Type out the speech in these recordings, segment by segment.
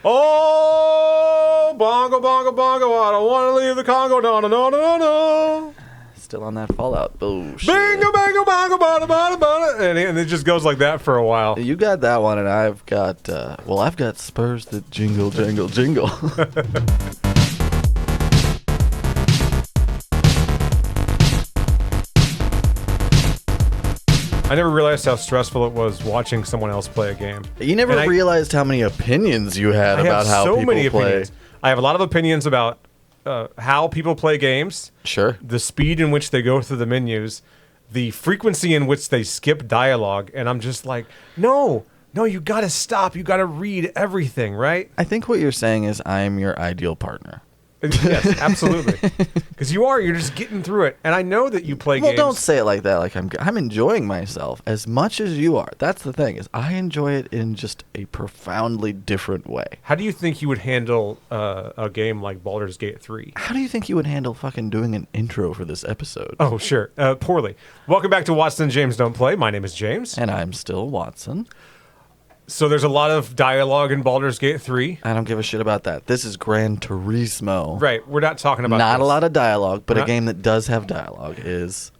Oh, bongo, bongo, bongo, I don't want to leave the Congo. No, no, no, no, no. Still on that Fallout bullshit. Bingo, bango, bongo, bada, bada, bada. And it just goes like that for a while. You got that one, and I've got, I've got Spurs that jingle, jangle, jingle. I never realized how stressful it was watching someone else play a game. You never realized how many opinions you had about how people play. Opinions. I have a lot of opinions about how people play games. Sure. The speed in which they go through the menus, the frequency in which they skip dialogue, and I'm just like, no, you got to stop. You got to read everything, right? I think what you're saying is I'm your ideal partner. Yes, absolutely. Because you're just getting through it. And I know that you play games. Well, don't say it like that. Like I'm enjoying myself as much as you are. That's the thing, is I enjoy it in just a profoundly different way. How do you think you would handle a game like Baldur's Gate 3? How do you think you would handle fucking doing an intro for this episode? Oh, sure. Poorly. Welcome back to Watson&James Don't Play. My name is James. And I'm still Watson. So there's a lot of dialogue in Baldur's Gate 3. I don't give a shit about that. This is Gran Turismo. Right. We're not talking about Not this. a lot of dialogue, but a game that does have dialogue is...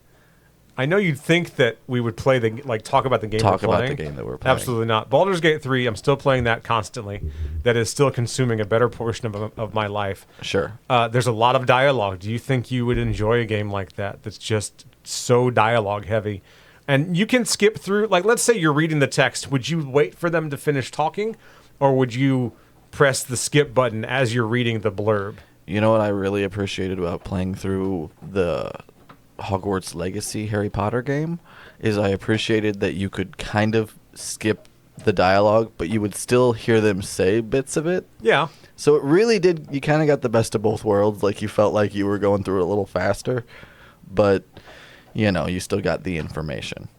I know you'd think that we would play talk about the game Talk we're playing. about the game that we're playing. Absolutely not. Baldur's Gate 3, I'm still playing that constantly. That is still consuming a better portion of my life. Sure. There's a lot of dialogue. Do you think you would enjoy a game like that that's just so dialogue heavy? And you can skip through, like, let's say you're reading the text. Would you wait for them to finish talking? Or would you press the skip button as you're reading the blurb? You know what I really appreciated about playing through the Hogwarts Legacy Harry Potter game? Is I appreciated that you could kind of skip the dialogue, but you would still hear them say bits of it. Yeah. So it really did, you kind of got the best of both worlds. Like, you felt like you were going through it a little faster, but... you know, you still got the information.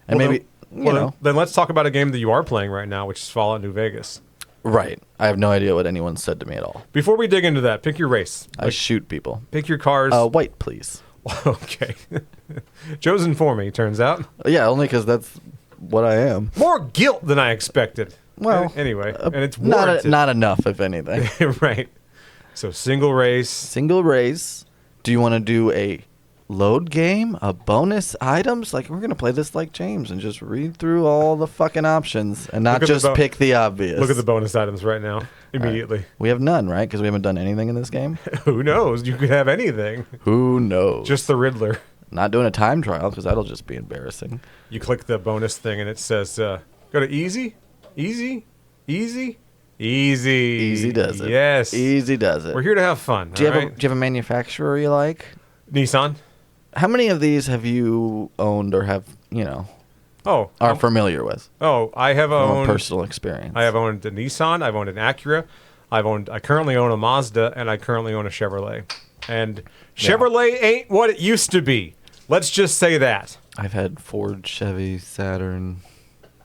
And Then let's talk about a game that you are playing right now, which is Fallout New Vegas. Right. I have no idea what anyone said to me at all. Before we dig into that, pick your race. I shoot people. Pick your cars. White, please. Okay. Chosen for me, turns out. Yeah, only because that's what I am. More guilt than I expected. Well, anyway, and it's warranted. Not enough, if anything. Right. So single race. Single race. Do you want to do a load game, a bonus items? Like, we're gonna play this like James and just read through all the fucking options and not just pick the obvious. Look at the bonus items right now, immediately. Right. We have none, right? Because we haven't done anything in this game. Who knows? You could have anything. Who knows? Just the Riddler. Not doing a time trial because that'll just be embarrassing. You click the bonus thing and it says, go to easy, easy, easy. Easy. Easy does it. Yes. Easy does it. We're here to have fun. Do you have a manufacturer you like? Nissan. How many of these have you owned or have, are familiar with? Oh, I have owned... personal experience. I have owned a Nissan. I've owned an Acura. I currently own a Mazda, and I currently own a Chevrolet. And Chevrolet ain't what it used to be. Let's just say that. I've had Ford, Chevy, Saturn.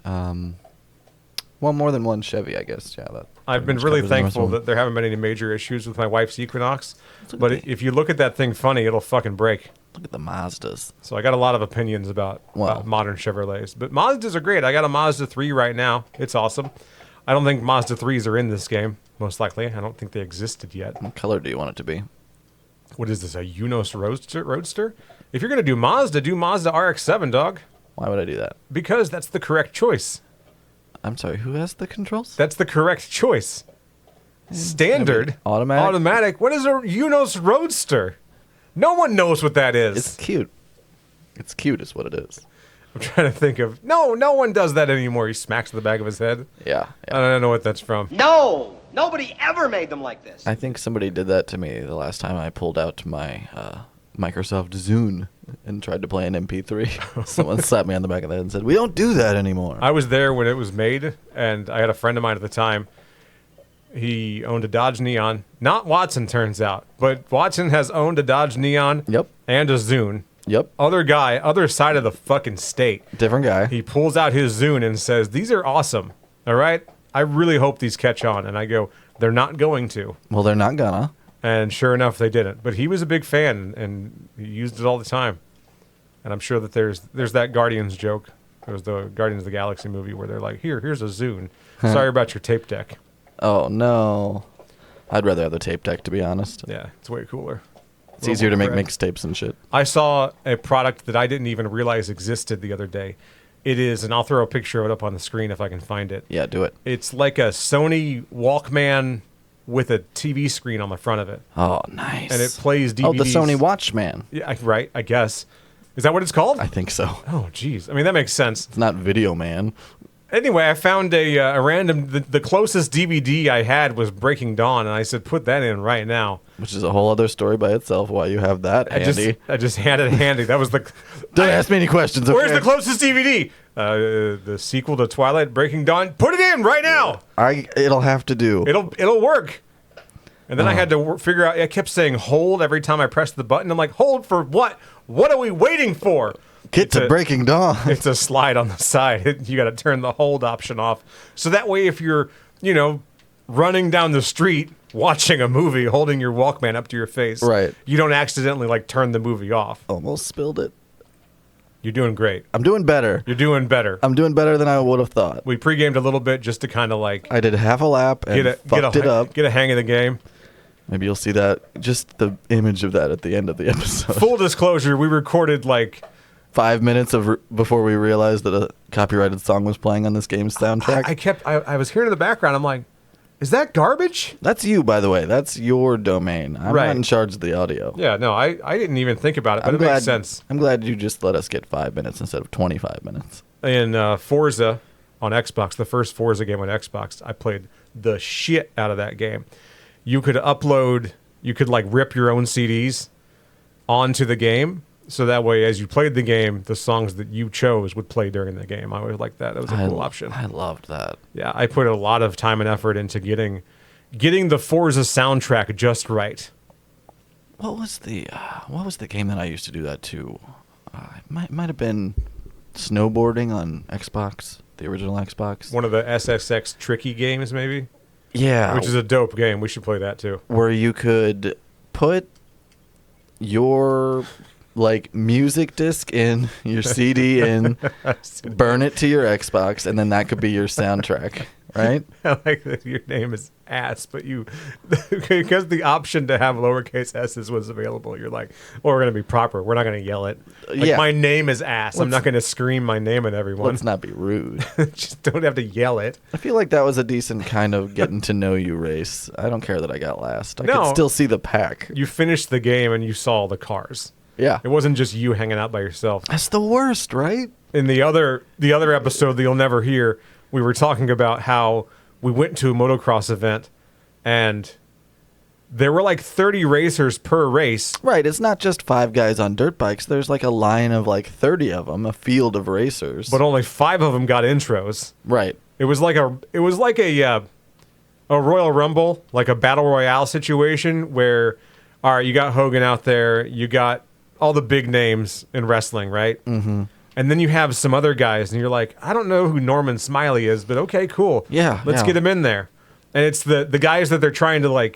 More than one Chevy, I guess. Yeah, I've been really thankful that there haven't been any major issues with my wife's Equinox. But if you look at that thing funny, it'll fucking break. Look at the Mazdas. So I got a lot of opinions about modern Chevrolets. But Mazdas are great. I got a Mazda 3 right now. It's awesome. I don't think Mazda 3s are in this game, most likely. I don't think they existed yet. What color do you want it to be? What is this, a Unos Roadster? If you're going to do Mazda RX-7, dog. Why would I do that? Because that's the correct choice. I'm sorry, who has the controls? That's the correct choice. Standard. Automatic. What is a Unos Roadster? No one knows what that is. It's cute. It's cute is what it is. I'm trying to think of... No one does that anymore. He smacks the back of his head. Yeah. I don't know what that's from. No! Nobody ever made them like this. I think somebody did that to me the last time I pulled out my Microsoft Zune and tried to play an MP3. Someone slapped me on the back of the head and said, "We don't do that anymore." I was there when it was made, and I had a friend of mine at the time. He owned a Dodge Neon. Not Watson, turns out. But Watson has owned a Dodge Neon. Yep. And a Zune. Yep. Other guy, other side of the fucking state. Different guy. He pulls out his Zune and says, "These are awesome. All right? I really hope these catch on." And I go, "They're not going to." Well, they're not gonna. And sure enough, they didn't. But he was a big fan, and he used it all the time. And I'm sure that there's that Guardians joke. It was the Guardians of the Galaxy movie where they're like, here's a Zune. Sorry about your tape deck. Oh no. I'd rather have the tape deck, to be honest. Yeah, it's way cooler. It's easier to make mixtapes and shit. I saw a product that I didn't even realize existed the other day. It is, and I'll throw a picture of it up on the screen if I can find it. Yeah, do it. It's like a Sony Walkman with a TV screen on the front of it. Oh, nice. And it plays DVDs. Oh, the Sony Watchman. Yeah, right, I guess. Is that what it's called? I think so. Oh, jeez. I mean, that makes sense. It's not Video Man. Anyway, I found a random... The closest DVD I had was Breaking Dawn, and I said, put that in right now. Which is a whole other story by itself, why you have that handy. I just had it handy. That was the... Don't ask me any questions, okay? Where's the closest DVD? The sequel to Twilight, Breaking Dawn. Put it in right now! It'll have to do. It'll work. And then I had to figure out... I kept saying hold every time I pressed the button. I'm like, hold for what? What are we waiting for? Get to Breaking Dawn. It's a slide on the side. You got to turn the hold option off. So that way, if you're, running down the street watching a movie, holding your Walkman up to your face, right, you don't accidentally turn the movie off. Almost spilled it. You're doing great. I'm doing better. You're doing better. I'm doing better than I would have thought. We pre-gamed a little bit just to kind of I did half a lap and fucked it up. Get a hang of the game. Maybe you'll see that, just the image of that at the end of the episode. Full disclosure, we recorded 5 minutes before we realized that a copyrighted song was playing on this game's soundtrack. I was hearing in the background. I'm like, is that garbage? That's you, by the way. That's your domain. I'm not in charge of the audio. Yeah, no, I didn't even think about it, but it makes sense. I'm glad you just let us get 5 minutes instead of 25 minutes. In Forza on Xbox, the first Forza game on Xbox, I played the shit out of that game. You could rip your own CDs onto the game. So that way, as you played the game, the songs that you chose would play during the game. I always liked that. That was a cool option. I loved that. Yeah, I put a lot of time and effort into getting the Forza soundtrack just right. What was the game that I used to do that to? It might have been snowboarding on Xbox, the original Xbox. One of the SSX tricky games, maybe? Yeah. Which is a dope game. We should play that, too. Where you could put your... music disc in, your CD in, burn it to your Xbox, and then that could be your soundtrack, right? I like that your name is Ass, but because the option to have lowercase s's was available, you're like, well, we're going to be proper. We're not going to yell it. My name is Ass. I'm not going to scream my name at everyone. Let's not be rude. Just don't have to yell it. I feel like that was a decent kind of getting to know you race. I don't care that I got last. I could still see the pack. You finished the game and you saw the cars. Yeah. It wasn't just you hanging out by yourself. That's the worst, right? In the other episode that you'll never hear, we were talking about how we went to a motocross event and there were 30 racers per race. Right. It's not just 5 guys on dirt bikes. There's a line of 30 of them, a field of racers. But only 5 of them got intros. Right. It was like a Royal Rumble, like a battle royale situation where, all right, you got Hogan out there, you got all the big names in wrestling, right? Mm-hmm. And then you have some other guys, and you're like, I don't know who Norman Smiley is, but okay, cool. Yeah, let's get him in there. And it's the guys that they're trying to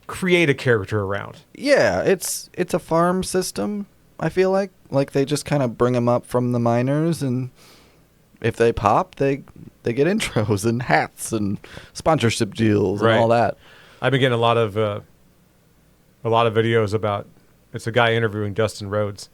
create a character around. Yeah, it's a farm system. I feel like they just kind of bring them up from the minors, and if they pop, they get intros and hats and sponsorship deals and all that. I've been getting a lot of videos about. It's a guy interviewing Dustin Rhodes,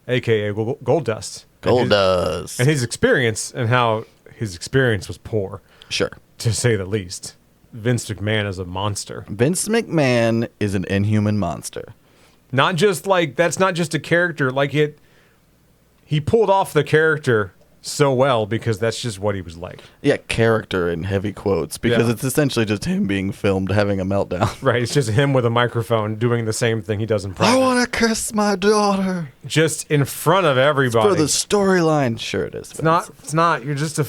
a.k.a. Goldust. Goldust. And his experience, and how his experience was poor. Sure. To say the least. Vince McMahon is a monster. Vince McMahon is an inhuman monster. Not just that's not just a character. He pulled off the character so well because that's just what he was like. Yeah, character in heavy quotes because it's essentially just him being filmed having a meltdown. Right, it's just him with a microphone doing the same thing he does in private. I want to kiss my daughter. Just in front of everybody. It's for the storyline. Sure it is. It's not. You're just a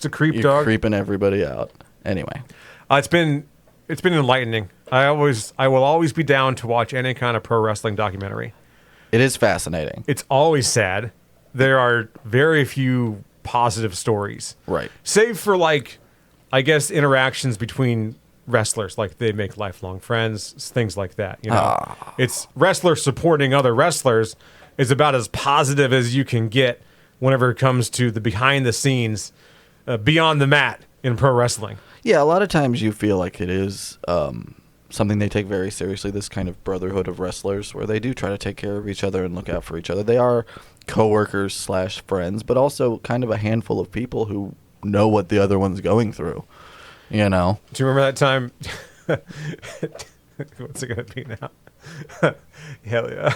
creep dog. You're creeping everybody out. Anyway. It's been enlightening. I will always be down to watch any kind of pro wrestling documentary. It is fascinating. It's always sad. There are very few positive stories. Right. Save for I guess interactions between wrestlers, they make lifelong friends, things like that, It's wrestlers supporting other wrestlers is about as positive as you can get whenever it comes to the behind the scenes, beyond the mat in pro wrestling. Yeah, a lot of times you feel like it is something they take very seriously, this kind of brotherhood of wrestlers, where they do try to take care of each other and look out for each other. They are coworkers / friends, but also kind of a handful of people who know what the other one's going through, you know? Do you remember that time? What's it going to be now? Hell yeah.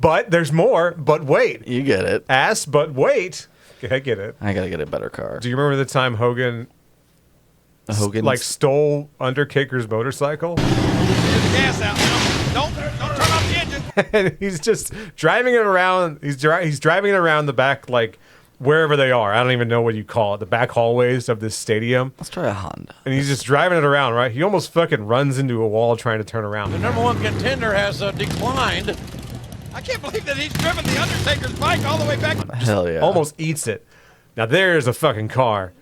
But there's more, but wait. You get it. Ass, but wait. I get it. I gotta get a better car. Do you remember the time Hogan like stole Undertaker's motorcycle? Get the gas out now. Don't turn off the engine. And he's just driving it around. He's driving it around the back, like wherever they are. I don't even know what you call it. The back hallways of this stadium. Let's try a Honda. And he's just driving it around, right? He almost fucking runs into a wall trying to turn around. The number one contender has declined. I can't believe that he's driven the Undertaker's bike all the way back. Hell yeah. Almost eats it. Now there's a fucking car.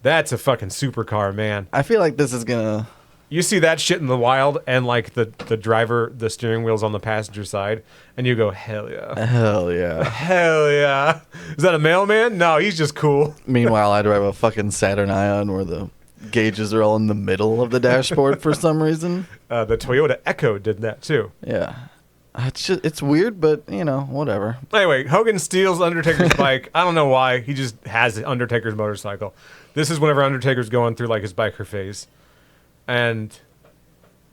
That's a fucking supercar, man. I feel like this is gonna... You see that shit in the wild, and like the driver, the steering wheel's on the passenger side, and you go, hell yeah. Hell yeah. Hell yeah. Is that a mailman? No, he's just cool. Meanwhile, I drive a fucking Saturn Ion where the gauges are all in the middle of the dashboard for some reason. The Toyota Echo did that too. Yeah. It's weird, but, you know, whatever. Anyway, Hogan steals Undertaker's bike. I don't know why. He just has Undertaker's motorcycle. This is whenever Undertaker's going through like his biker phase. And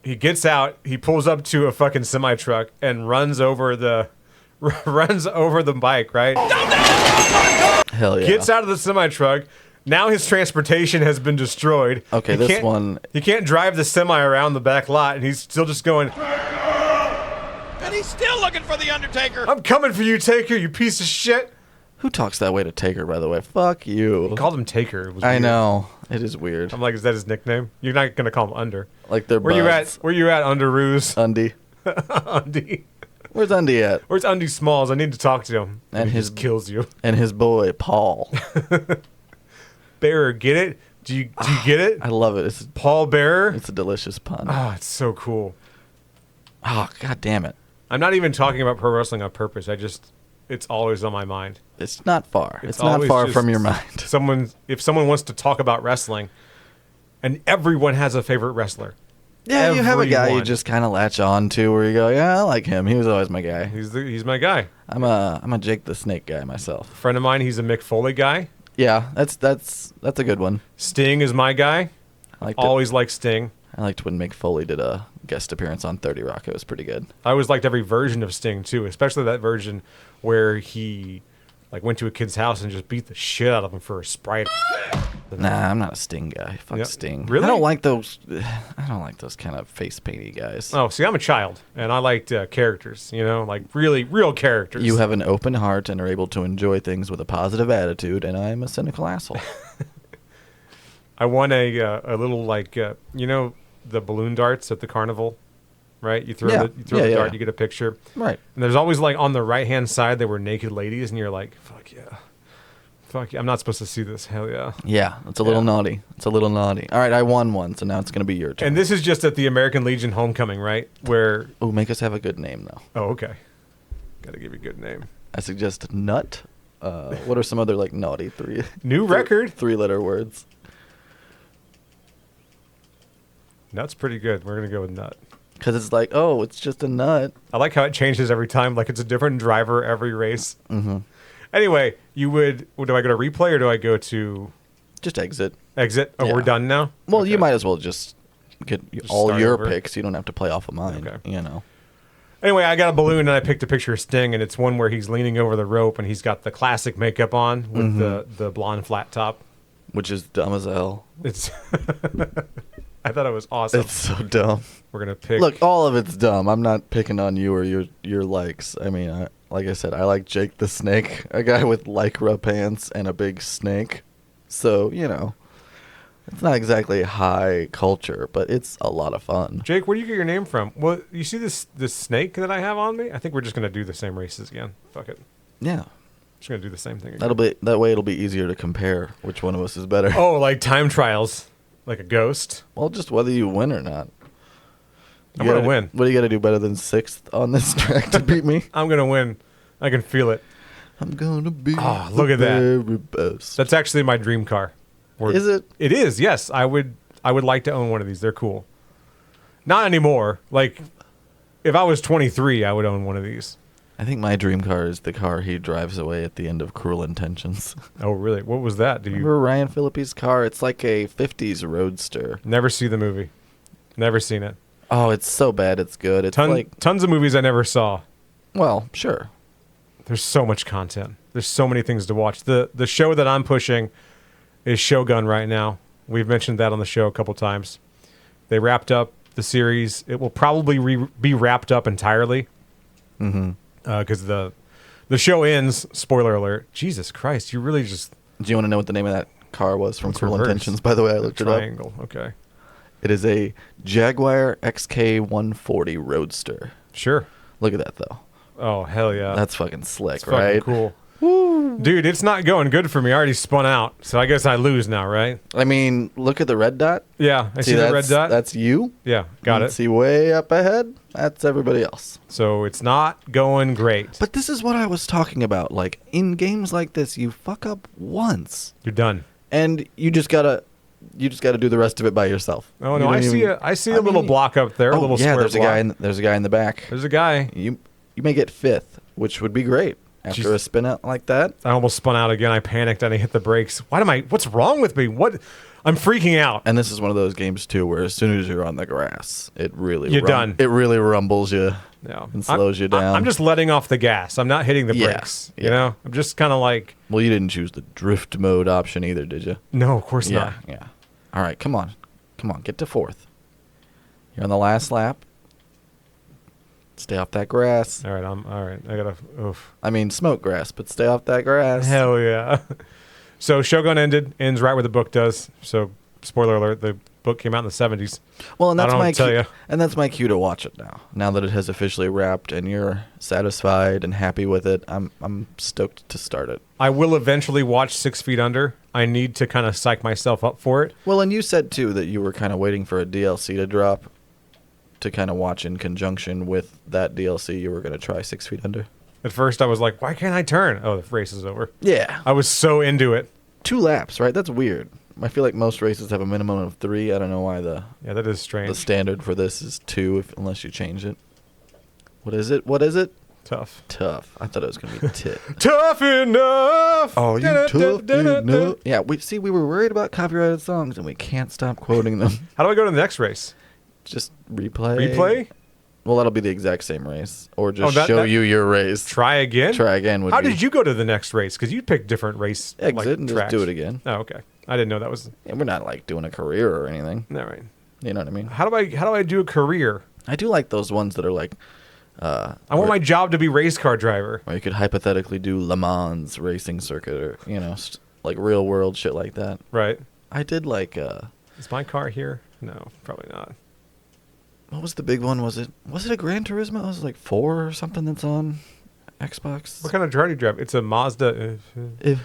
he gets out, he pulls up to a fucking semi-truck and runs over the bike, right? Hell yeah. Gets out of the semi-truck. Now his transportation has been destroyed. Okay, this one... He can't drive the semi around the back lot, and he's still just going... And he's still looking for the Undertaker. I'm coming for you, Taker, you piece of shit. Who talks that way to Taker, by the way? Fuck you. He called him Taker. It was I weird. know. It is weird. I'm like, is that his nickname? You're not going to call him Under. Like they're Where buds. you at, Underoos? Undy. Undy. Where's Undy at? Where's Undy Smalls? I need to talk to him. And he his just kills you. And his boy, Paul. Bearer, get it? Do you get it? I love it. It's Paul Bearer? a delicious pun. Oh, it's so cool. Oh, god damn it. I'm not even talking about pro wrestling on purpose. It's always on my mind. It's not far. It's not always far just from your mind. If someone wants to talk about wrestling, and everyone has a favorite wrestler. Yeah, you have a guy you Everyone. just kind of latch on to where you go, yeah, I like him. He was always my guy. He's my guy. I'm a Jake the Snake guy myself. Friend of mine, he's a Mick Foley guy. Yeah, that's a good one. Sting is my guy. Always liked Sting. I liked when Mick Foley did a guest appearance on 30 Rock. It was pretty good. I always liked every version of Sting too, especially that version where he like went to a kid's house and just beat the shit out of him for a Sprite. Nah, I'm not a Sting guy. Fuck Yep. Sting. Really? I don't like those kind of face painty guys. Oh, see, I'm a child, and I liked characters. You know, like really real characters. You have an open heart and are able to enjoy things with a positive attitude, and I'm a cynical asshole. I won a little like you know the balloon darts at the carnival, right? You throw the dart, you get a picture. Right. And there's always like on the right hand side there were naked ladies, and you're like, fuck yeah, I'm not supposed to see this. Hell yeah. Yeah, it's a little Yeah. naughty. It's a little naughty. All right, I won one, so now it's gonna be your turn. And this is just at the American Legion homecoming, right? Where Oh, make us have a good name though. oh okay, gotta give you a good name. I suggest Nut. What are some other like naughty New record. 3-letter words? Nut's pretty good. We're gonna go with Nut. Because it's like, oh, it's just a nut. I like how it changes every time. Like it's a different driver every race. Mm-hmm. Anyway, do I go to replay or do I go to Just exit. exit? Oh, Yeah. we're done now? Well, Okay. you might as well just get Just all start your over. picks. You don't have to play off of mine. Okay. You know. Anyway, I got a balloon and I picked a picture of Sting, and it's one where he's leaning over the rope and he's got the classic makeup on with the blonde flat top. Which is dumb as hell. It's I thought it was awesome. It's so dumb. We're gonna pick. Look, all of it's dumb. I'm not picking on you or your likes. I mean, like I said, I like Jake the Snake, a guy with lycra pants and a big snake. So, you know, it's not exactly high culture, but it's a lot of fun. Jake, where do you get your name from? Well, you see this snake that I have on me? I think we're just gonna do the same races again. Fuck it. Yeah. Just gonna do the same thing again. That way it'll be easier to compare which one of us is better. Oh, like time trials, like a ghost. Well, just whether you win or not. I'm gonna win. What do you got to do better than 6th on this track to beat me? I'm gonna win. I can feel it. I'm gonna be Oh, look the at that. very best. That's actually my dream car. Is it? It is. Yes, I would like to own one of these. They're cool. Not anymore. Like, if I was 23, I would own one of these. I think my dream car is the car he drives away at the end of Cruel Intentions. Oh, really? What was that? Remember Ryan Phillippe's car? It's like a 50s roadster. Never see the movie. Never seen it. Oh, it's so bad it's good. It's Tons of movies I never saw. Well, sure. There's so much content. There's so many things to watch. The show that I'm pushing is Shogun right now. We've mentioned that on the show a couple times. They wrapped up the series. It will probably be wrapped up entirely. Mm-hmm. Because the show ends. Spoiler alert. Jesus Christ! You really just. Do you want to know what the name of that car was from Cruel reverse. Intentions? By the way, I looked it up. Triangle. Okay. It is a Jaguar XK140 Roadster. Sure. Look at that though. Oh hell yeah! That's fucking slick, It's fucking right? cool. Woo. Dude, it's not going good for me. I already spun out, so I guess I lose now, right? I mean, look at the red dot. Yeah, I see the red dot. That's you. Yeah, got it. See way up ahead. That's everybody else. So it's not going great. But this is what I was talking about. Like in games like this, you fuck up once, You're done. and you just gotta do the rest of it by yourself. Oh You no, don't I see a little block up there. A Oh little yeah, square there's block. there's a guy in the back. There's a guy. You may get fifth, which would be great after Jeez. a spin out like that. I almost spun out again. I panicked and I hit the brakes. What's wrong with me? What? I'm freaking out. And this is one of those games too, where as soon as you're on the grass, it really You're done. It really rumbles you No. and slows you down. I'm just letting off the gas. I'm not hitting the Yeah, brakes. yeah. You know? I'm just kind of like, Well, you didn't choose the drift mode option either, did you? no, of course not. Yeah. All right, come on, get to fourth. You're on the last lap. Stay off that grass. All right. I gotta. Oof. I mean, smoke grass, but stay off that grass. Hell yeah. So Shogun ends right where the book does. So spoiler alert: the book came out in the 70s. Well, and I that's don't my know what to tell cue, ya. and that's my cue to watch it now. Now that it has officially wrapped and you're satisfied and happy with it, I'm stoked to start it. I will eventually watch 6 Feet Under. I need to kind of psych myself up for it. Well, and you said too that you were kind of waiting for a DLC to drop to kind of watch in conjunction with that DLC. You were going to try 6 Feet Under. At first, I was like, "Why can't I turn?" Oh, the race is over. Yeah, I was so into it. 2 laps, right? That's weird. I feel like most races have a minimum of 3. I don't know why the Yeah, that is strange. standard for this is 2, unless you change it. What is it? Tough. Tough. I thought it was going to be tit. Tough enough. Oh, you tough enough. Yeah, we were worried about copyrighted songs, and we can't stop quoting them. How do I go to the next race? Just replay. Replay? Well, that'll be the exact same race, or just that- show that- you your race. Try again? Try again. How did you go to the next race? Because you picked different race exit like, and tracks. just do it again? Oh, okay. I didn't know that was. And we're not like doing a career or anything. All right. You know what I mean? How do I do a career? I do like those ones that are like. I want my job to be race car driver. Or you could hypothetically do Le Mans racing circuit, or like real world shit like that. Right. I did like. Is my car here? No, probably not. What was the big one? Was it a Gran Turismo? It was like 4 or something that's on Xbox. What kind of car do you drive? It's a Mazda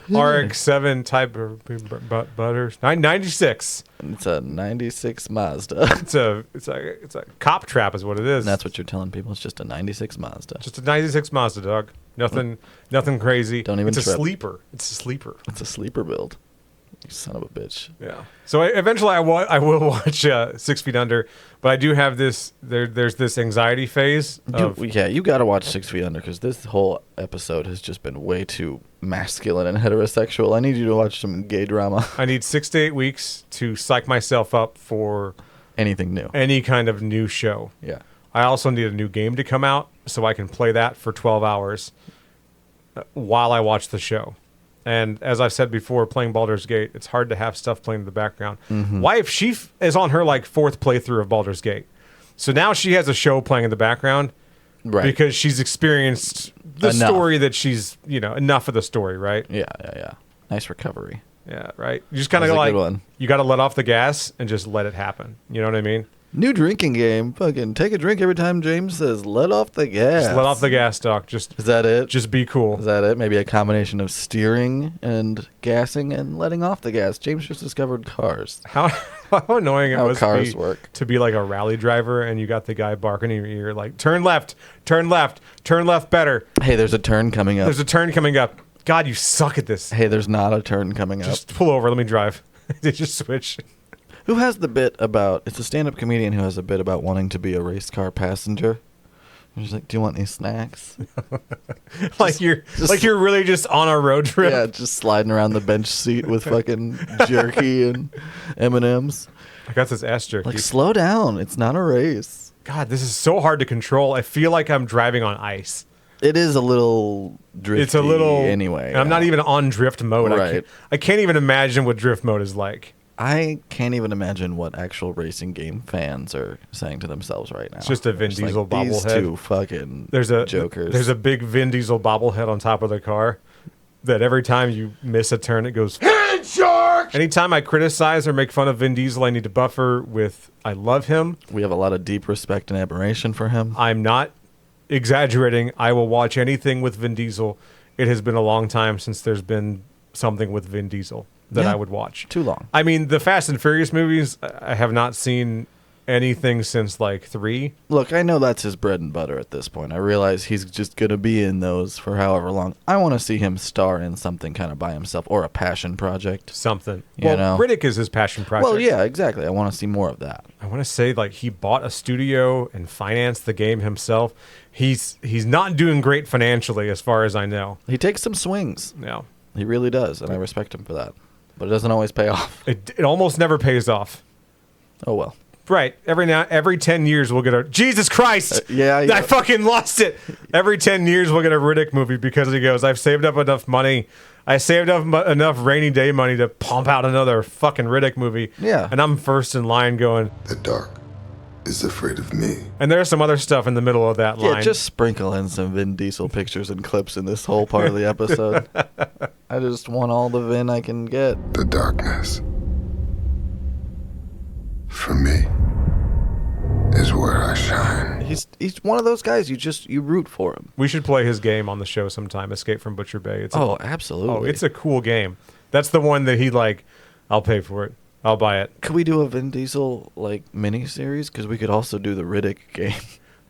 RX-7 type of butters. 96. It's a 96 Mazda. It's a cop trap is what it is. And that's what you're telling people. It's just a 96 Mazda. Just a 96 Mazda, dog. Nothing crazy. Don't even It's a trip. sleeper. It's a sleeper. It's a sleeper build. You son of a bitch. Yeah. So eventually I will watch 6 Feet Under, but I do have this. There's this anxiety phase. You got to watch 6 Feet Under, because this whole episode has just been way too masculine and heterosexual. I need you to watch some gay drama. I need 6 to 8 weeks to psych myself up for Anything new. any kind of new show. Yeah. I also need a new game to come out so I can play that for 12 hours while I watch the show. And as I've said before, playing Baldur's Gate, it's hard to have stuff playing in the background. Wife, she is on her like 4th playthrough of Baldur's Gate. So now she has a show playing in the background Right. because she's experienced the Enough. story that she's, enough of the story, right? Yeah. Nice recovery. Yeah, right. You just kind That of was a like, good one. you got to let off the gas and just let it happen. You know what I mean? New drinking game. Fucking take a drink every time James says, let off the gas. Just let off the gas, Doc. Just Is that it? be Is cool. that it? Maybe a combination of steering and gassing and letting off the gas. James just discovered cars. How annoying it How was cars work. to be like a rally driver and you got the guy barking in your ear like, turn left better. Hey, there's a turn coming up. There's a turn coming up. God, you suck at this. Hey, there's not a turn coming up. Just pull over. Let me drive. They just switch. Who has the bit about? It's a stand-up comedian who has a bit about wanting to be a race car passenger. He's like, "Do you want any snacks?" Like you're really just on a road trip. Yeah, just sliding around the bench seat with fucking jerky and M&Ms. I got this ass jerky. Like, slow down. It's not a race. God, this is so hard to control. I feel like I'm driving on ice. It is a little drifty. It's a little anyway. And I'm not even on drift mode. Right. I can't even imagine what drift mode is like. I can't even imagine what actual racing game fans are saying to themselves right now. It's just a Vin It's Diesel like, these bobblehead. two fucking jokers. There's a big Vin Diesel bobblehead on top of the car that every time you miss a turn, it goes, "Head shark!" Anytime I criticize or make fun of Vin Diesel, I need to buffer with, I love him. We have a lot of deep respect and admiration for him. I'm not exaggerating. I will watch anything with Vin Diesel. It has been a long time since there's been something with Vin Diesel that Yeah. I would watch. Too long. I mean, the Fast and Furious movies, I have not seen anything since like 3. Look, I know that's his bread and butter at this point. I realize he's just going to be in those for however long. I want to see him star in something kind of by himself or a passion project. Something. You Well, know? Riddick is his passion project. Well, yeah, exactly. I want to see more of that. I want to say like he bought a studio and financed the game himself. He's not doing great financially as far as I know. He takes some swings. No. He really does, and I respect him for that. But it doesn't always pay off. It almost never pays off. Oh, well. Right. Every 10 years we'll get a Jesus Christ. Yeah. I fucking lost it. Every 10 years we'll get a Riddick movie because he goes, I've saved up enough money. I saved up enough rainy day money to pump out another fucking Riddick movie. Yeah. And I'm first in line going, The dark is afraid of me. and there's some other stuff in the middle of that line. Yeah, just sprinkle in some Vin Diesel pictures and clips in this whole part of the episode. I just want all the Vin I can get. The darkness, for me, is where I shine. He's one of those guys you root for him. We should play his game on the show sometime, Escape from Butcher Bay. Absolutely. It's a cool game. That's the one that he like, I'll pay for it. I'll buy it. Could we do a Vin Diesel like mini series? Because we could also do the Riddick game.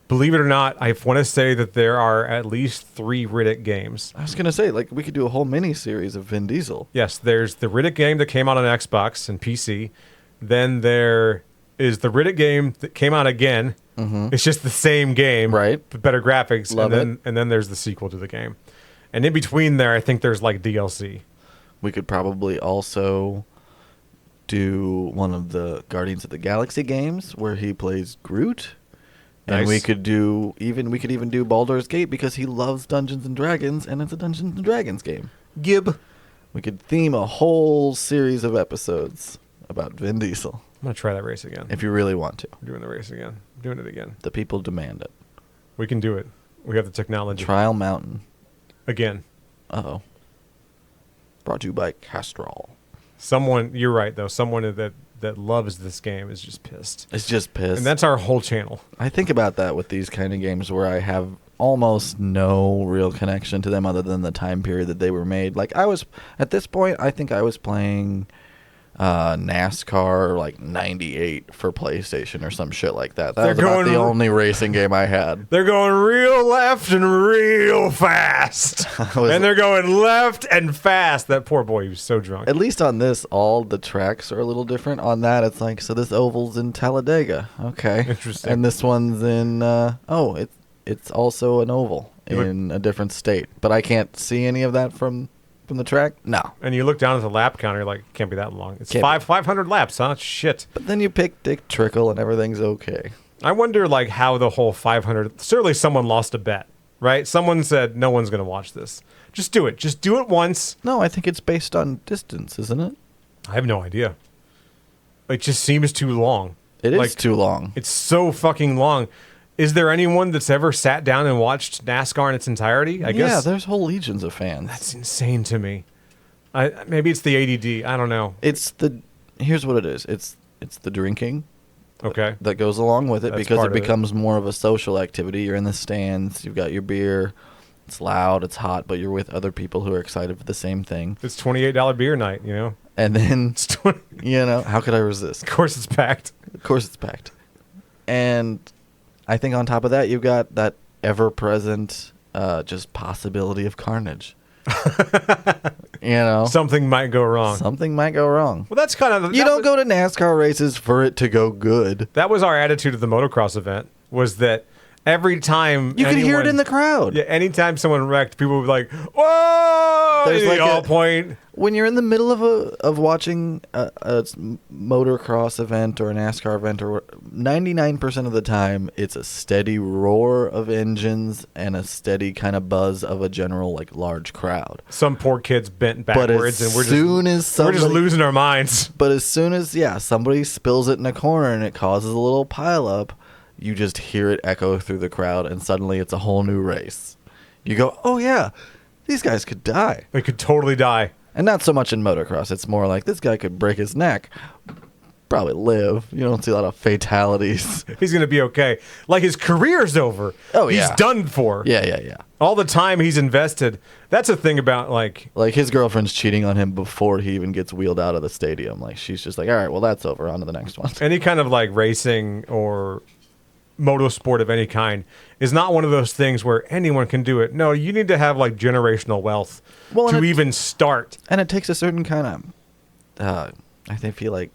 Believe it or not, I want to say that there are at least 3 Riddick games. I was gonna say like we could do a whole mini series of Vin Diesel. Yes, there's the Riddick game that came out on Xbox and PC. Then there is the Riddick game that came out again. Mm-hmm. It's just the same game, Right. With better graphics. Love and then there's the sequel to the game. And in between there, I think there's like DLC. We could probably also do one of the Guardians of the Galaxy games where he plays Groot. And Nice. we could even do Baldur's Gate because he loves Dungeons and Dragons and it's a Dungeons and Dragons game. Gib. We could theme a whole series of episodes about Vin Diesel I'm gonna try that race again. if you really want to. We're doing the race again. I'm doing it again. The people demand it. We can do it. We have the technology. Trial Mountain. Again. Uh-oh. Brought to you by Castrol. You're right though. Someone that loves this game is just pissed. It's just pissed. And that's our whole channel. I think about that with these kind of games where I have almost no real connection to them other than the time period that they were made. Like at this point, I think I was playing NASCAR like 98 for PlayStation or some shit like that. That was about the only racing game I had. They're going real left and real fast. And they're going left and fast. That poor boy, he was so drunk. At least on this, all the tracks are a little different. On that, it's like, so this oval's in Talladega. Okay. Interesting. And this one's in, it's also an oval in a different state. But I can't see any of that from the track? No. And you look down at the lap counter, you're like, it can't be that long. It's Can't 500 laps, huh? Shit. But then you pick Dick Trickle and everything's okay. I wonder, like, how the whole 500... Certainly someone lost a bet, right? Someone said, no one's going to watch this. Just do it. Just do it once. No, I think it's based on distance, isn't it? I have no idea. It just seems too long. It is Like, too long. It's so fucking long. Is there anyone that's ever sat down and watched NASCAR in its entirety? I guess. Yeah, there's whole legions of fans. That's insane to me. Maybe it's the ADD. I don't know. Here's what it is. It's the drinking. Okay. That goes along with it That's because part it of it. becomes more of a social activity. You're in the stands, you've got your beer, it's loud, it's hot, but you're with other people who are excited for the same thing. It's $28 beer night, you know? And then, It's 20. how could I resist? Of course it's packed. Of course it's packed. And I think on top of that, you've got that ever-present just possibility of carnage. Something might go wrong. Something might go wrong. Well, that's kind of... You don't go to NASCAR races for it to go good. That was our attitude of the motocross event, was that every time you could hear it in the crowd. Yeah, anytime someone wrecked, people would be like, "Whoa!" There's and like they all point. When you're in the middle of watching a motocross event or a NASCAR event, or 99% of the time, it's a steady roar of engines and a steady kind of buzz of a general like large crowd. Some poor kids bent backwards, and we're just losing our minds. But as soon as somebody spills it in a corner and it causes a little pileup, you just hear it echo through the crowd, and suddenly it's a whole new race. You go, oh yeah, these guys could die. They could totally die. And not so much in motocross. It's more like this guy could break his neck, probably live. You don't see a lot of fatalities. He's going to be okay. Like his career's over. Oh, he's yeah. done for. Yeah. All the time he's invested. That's the thing about like his girlfriend's cheating on him before he even gets wheeled out of the stadium. Like she's just like, all right, well that's over. On to the next one. Any kind of like racing or motorsport of any kind is not one of those things where anyone can do it. No, you need to have like generational wealth to even start. And it takes a certain kind of, I feel like,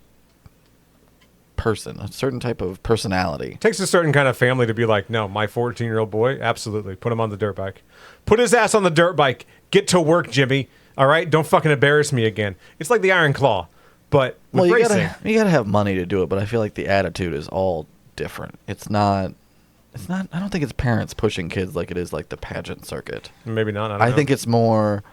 person, a certain type of personality. It takes a certain kind of family to be like, no, my 14-year-old boy, absolutely, put him on the dirt bike. Put his ass on the dirt bike. Get to work, Jimmy. All right? Don't fucking embarrass me again. It's like the Iron Claw, but with racing. You gotta have money to do it, but I feel like the attitude is all different. It's not I don't think it's parents pushing kids like it is like the pageant circuit. Maybe not. I think it's more,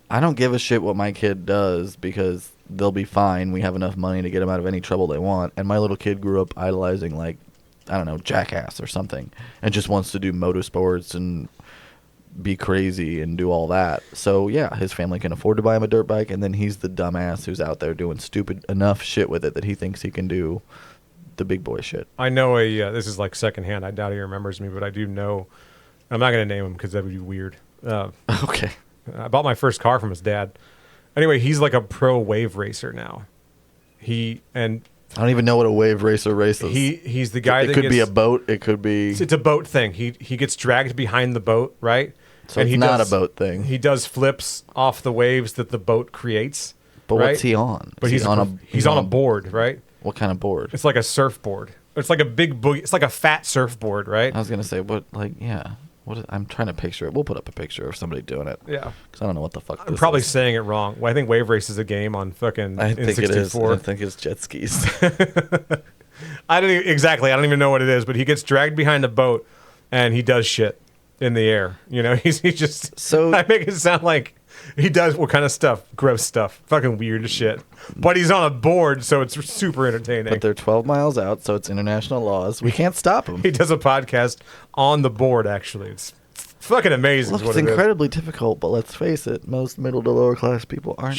I don't give a shit what my kid does because they'll be fine. We have enough money to get them out of any trouble they want. And my little kid grew up idolizing like, I don't know, Jackass or something, and just wants to do motorsports and be crazy and do all that. So yeah, his family can afford to buy him a dirt bike, and then he's the dumbass who's out there doing stupid enough shit with it that he thinks he can do the big boy shit. I know this is like secondhand. I doubt he remembers me, but I do know. I'm not going to name him because that would be weird. Okay. I bought my first car from his dad. Anyway, he's like a pro wave racer now. I don't even know what a wave racer race is. He's the guy it could be a boat. It could be. It's a boat thing. He gets dragged behind the boat, right? So it's not a boat thing. He does flips off the waves that the boat creates. But right? what's he on? But he's on a board, right? What kind of board? It's like a surfboard. It's like a big boogie. It's like a fat surfboard, right? I was gonna say, I'm trying to picture it. We'll put up a picture of somebody doing it. Yeah. Because I don't know what the fuck. I'm probably saying it wrong. Well, I think Wave Race is a game on fucking I think N64. it is. I think it's jet skis. I don't even know what it is, but he gets dragged behind a boat and he does shit in the air. You know, he's just. So I make it sound like he does what kind of stuff? Gross stuff. Fucking weird shit. But he's on a board, so it's super entertaining. But they're 12 miles out, so it's international laws. We can't stop him. He does a podcast on the board, actually. It's fucking amazing. Look, it's incredibly difficult, but let's face it, most middle to lower class people aren't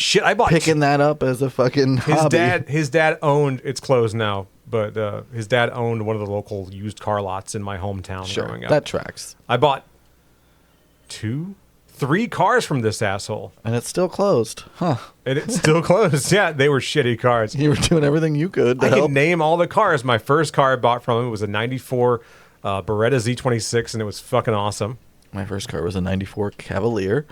picking that up as a fucking hobby. His dad owned, it's closed now, but his dad owned one of the local used car lots in my hometown growing up. That tracks. I bought 3 cars from this asshole. And it's still closed. Huh. And it's still closed. Yeah, they were shitty cars. You were doing everything you could to help. I can name all the cars. My first car I bought from him was a 94 Beretta Z26, and it was fucking awesome. My first car was a 94 Cavalier.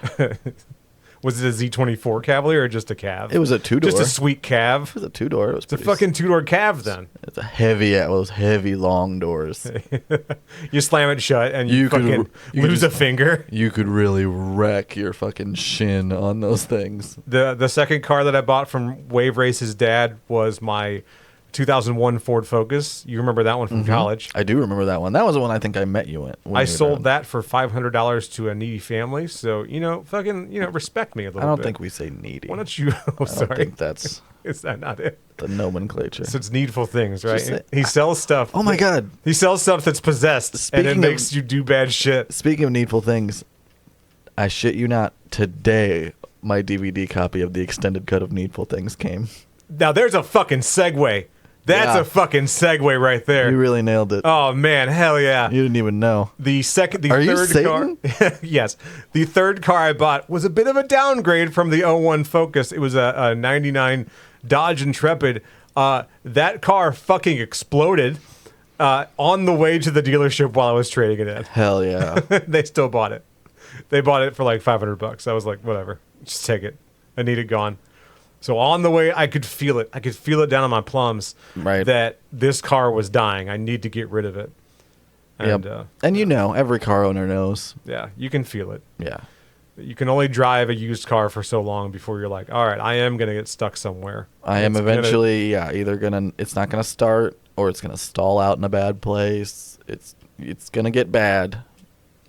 Was it a Z24 Cavalier or just a Cav? It was a 2-door. Just a sweet Cav? It was a 2-door. It's a fucking 2-door Cav then. It's a heavy long doors. You slam it shut and you lose a finger. You could really wreck your fucking shin on those things. The second car that I bought from Wave Race's dad was my 2001 Ford Focus. You remember that one from college? I do remember that one. That was the one I think I met you in. I sold that for $500 to a needy family. So, respect me a little bit. I don't think we say needy. Why don't you? Oh, sorry. I think that's... Is that not it? The nomenclature. So it's needful things, right? He sells stuff. Oh, my God. He sells stuff that's possessed, and it makes you do bad shit. Speaking of needful things, I shit you not, today my DVD copy of the extended cut of Needful Things came. Now, there's a fucking segue. That's a fucking segue right there. You really nailed it. Oh man, hell yeah! You didn't even know. The third car. Yes, the third car I bought was a bit of a downgrade from the 01 Focus. It was a 99 Dodge Intrepid. That car fucking exploded on the way to the dealership while I was trading it in. Hell yeah! They still bought it. They bought it for like $500. I was like, whatever, just take it. I need it gone. So on the way, I could feel it. I could feel it down on my plums. Right. That this car was dying. I need to get rid of it. And, Yep. And every car owner knows. yeah, you can feel it. Yeah. You can only drive a used car for so long before you're like, all right, I am going to get stuck somewhere. I am It's eventually, it's not going to start or it's going to stall out in a bad place. It's going to get bad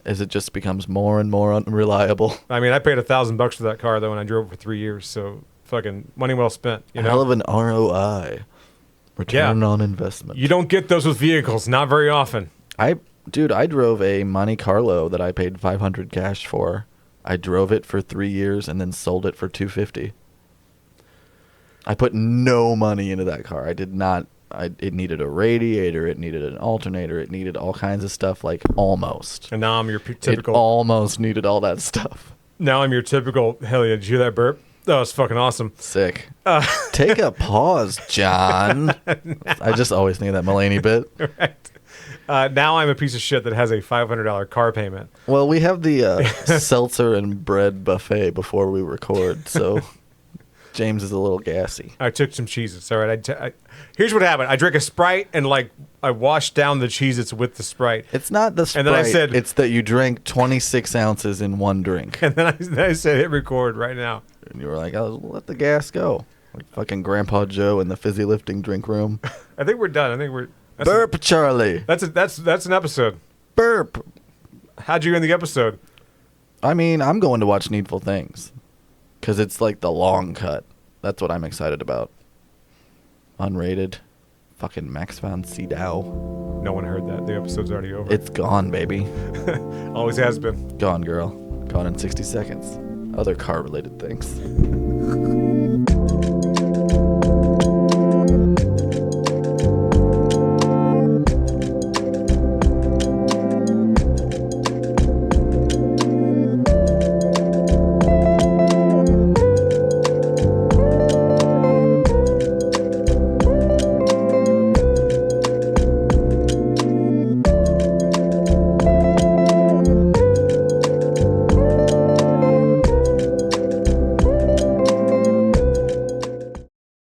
as it just becomes more and more unreliable. I mean, I paid $1,000 for that car, though, and I drove it for 3 years. So fucking money well spent, you know? Hell of an ROI. Return on investment. You don't get those with vehicles, not very often. I drove a Monte Carlo that I paid $500 cash for. I drove it for 3 years and then sold it for $250. I put no money into that car. I did not. It needed a radiator. It needed an alternator. It needed all kinds of stuff, like almost. And now I'm your It typical. almost needed all that stuff. Now I'm your typical. Hell yeah! Did you hear that burp? That was fucking awesome. Sick. Take a pause, John. I just always think of that Mulaney bit. Right. Now I'm a piece of shit that has a $500 car payment. Well, we have the seltzer and bread buffet before we record, so James is a little gassy. I took some Cheez-Its. All right. Here's what happened. I drank a Sprite and I washed down the Cheez-Its with the Sprite. It's not the Sprite. And then I said, it's that you drank 26 ounces in one drink. And then I said, hit record right now. And you were like, oh, let the gas go. Like fucking Grandpa Joe in the fizzy lifting drink room. I think we're done. I think we're. Burp, Charlie. That's an episode. Burp. How'd you end the episode? I mean, I'm going to watch Needful Things. Because it's like the long cut. That's what I'm excited about. Unrated. Fucking Max von Sydow. No one heard that. The episode's already over. It's gone, baby. Always has been. Gone, girl. Gone in 60 seconds. Other car-related things.